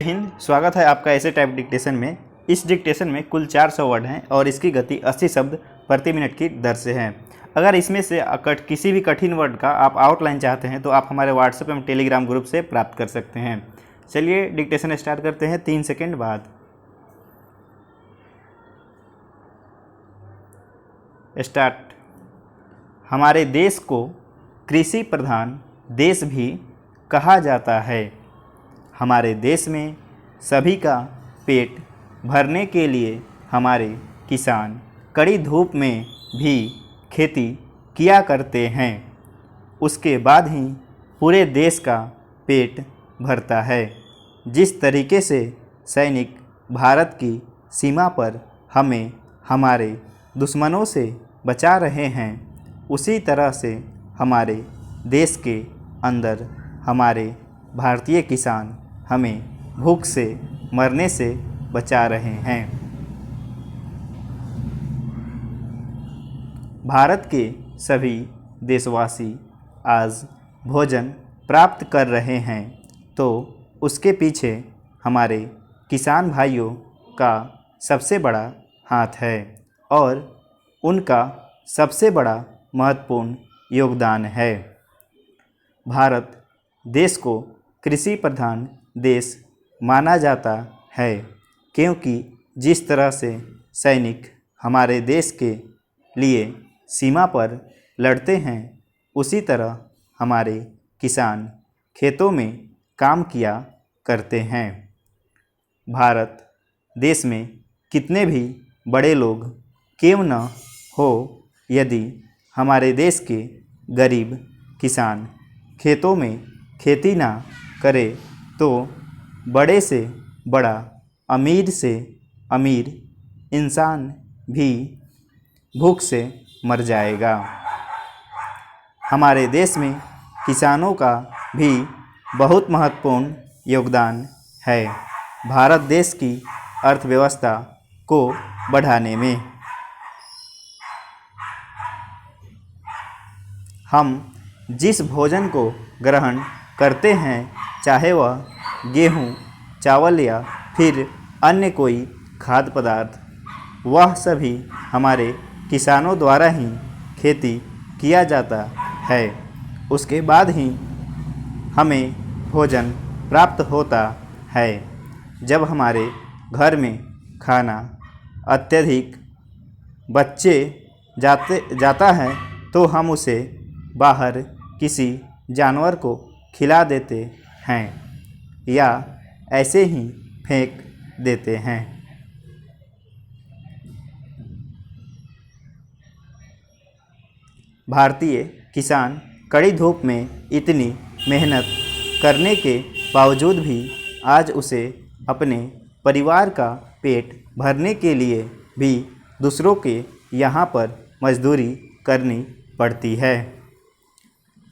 हिंद, स्वागत है आपका ऐसे टाइप डिक्टेशन में। इस डिक्टेशन में कुल 400 वर्ड हैं और इसकी गति 80 शब्द प्रति मिनट की दर से है। अगर इसमें से किसी भी कठिन वर्ड का आप आउटलाइन चाहते हैं तो आप हमारे व्हाट्सएप एवं टेलीग्राम ग्रुप से प्राप्त कर सकते हैं। चलिए डिक्टेशन स्टार्ट करते हैं 3 सेकेंड बाद। स्टार्ट। हमारे देश को कृषि प्रधान देश भी कहा जाता है। हमारे देश में सभी का पेट भरने के लिए हमारे किसान कड़ी धूप में भी खेती किया करते हैं। उसके बाद ही पूरे देश का पेट भरता है। जिस तरीके से सैनिक भारत की सीमा पर हमें हमारे दुश्मनों से बचा रहे हैं, उसी तरह से हमारे देश के अंदर हमारे भारतीय किसान हमें भूख से मरने से बचा रहे हैं। भारत के सभी देशवासी आज भोजन प्राप्त कर रहे हैं, तो उसके पीछे हमारे किसान भाइयों का सबसे बड़ा हाथ है और उनका सबसे बड़ा महत्वपूर्ण योगदान है। भारत देश को कृषि प्रधान देश माना जाता है, क्योंकि जिस तरह से सैनिक हमारे देश के लिए सीमा पर लड़ते हैं, उसी तरह हमारे किसान खेतों में काम किया करते हैं। भारत देश में कितने भी बड़े लोग क्यों न हो, यदि हमारे देश के गरीब किसान खेतों में खेती ना करे तो बड़े से बड़ा अमीर से अमीर इंसान भी भूख से मर जाएगा। हमारे देश में किसानों का भी बहुत महत्वपूर्ण योगदान है भारत देश की अर्थव्यवस्था को बढ़ाने में। हम जिस भोजन को ग्रहण करते हैं, चाहे वह गेहूँ, चावल या फिर अन्य कोई खाद्य पदार्थ, वह सभी हमारे किसानों द्वारा ही खेती किया जाता है। उसके बाद ही हमें भोजन प्राप्त होता है। जब हमारे घर में खाना अत्यधिक बच्चे जाता है तो हम उसे बाहर किसी जानवर को खिला देते हैं या ऐसे ही फेंक देते हैं। भारतीय किसान कड़ी धूप में इतनी मेहनत करने के बावजूद भी आज उसे अपने परिवार का पेट भरने के लिए भी दूसरों के यहाँ पर मजदूरी करनी पड़ती है।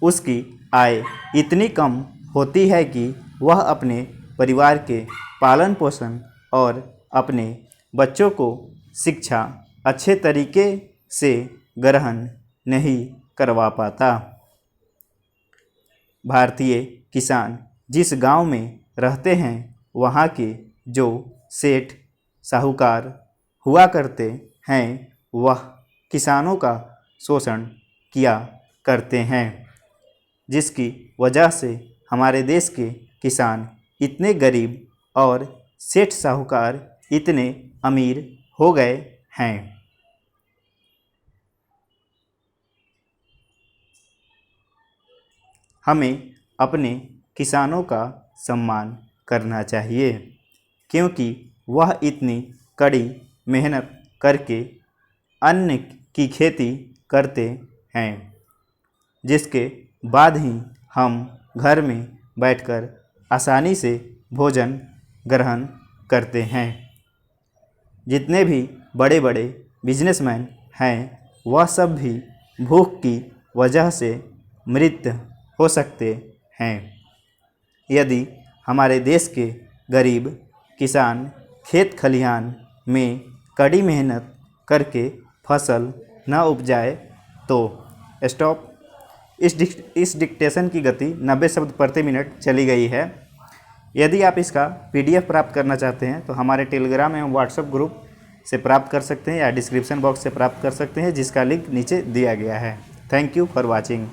उसकी आय इतनी कम होती है कि वह अपने परिवार के पालन पोषण और अपने बच्चों को शिक्षा अच्छे तरीके से ग्रहण नहीं करवा पाता। भारतीय किसान जिस गांव में रहते हैं, वहाँ के जो सेठ साहूकार हुआ करते हैं, वह किसानों का शोषण किया करते हैं, जिसकी वजह से हमारे देश के किसान इतने गरीब और सेठ साहूकार इतने अमीर हो गए हैं। हमें अपने किसानों का सम्मान करना चाहिए, क्योंकि वह इतनी कड़ी मेहनत करके अन्न की खेती करते हैं, जिसके बाद ही हम घर में बैठकर आसानी से भोजन ग्रहण करते हैं। जितने भी बड़े बड़े बिजनेसमैन हैं, वह सब भी भूख की वजह से मृत हो सकते हैं। यदि हमारे देश के गरीब किसान खेत खलिहान में कड़ी मेहनत करके फसल न उपजाए तो स्टॉप। इस डिक्टेशन की गति 90 शब्द प्रति मिनट चली गई है। यदि आप इसका PDF प्राप्त करना चाहते हैं तो हमारे टेलीग्राम एवं व्हाट्सएप ग्रुप से प्राप्त कर सकते हैं या डिस्क्रिप्शन बॉक्स से प्राप्त कर सकते हैं, जिसका लिंक नीचे दिया गया है। Thank you for watching.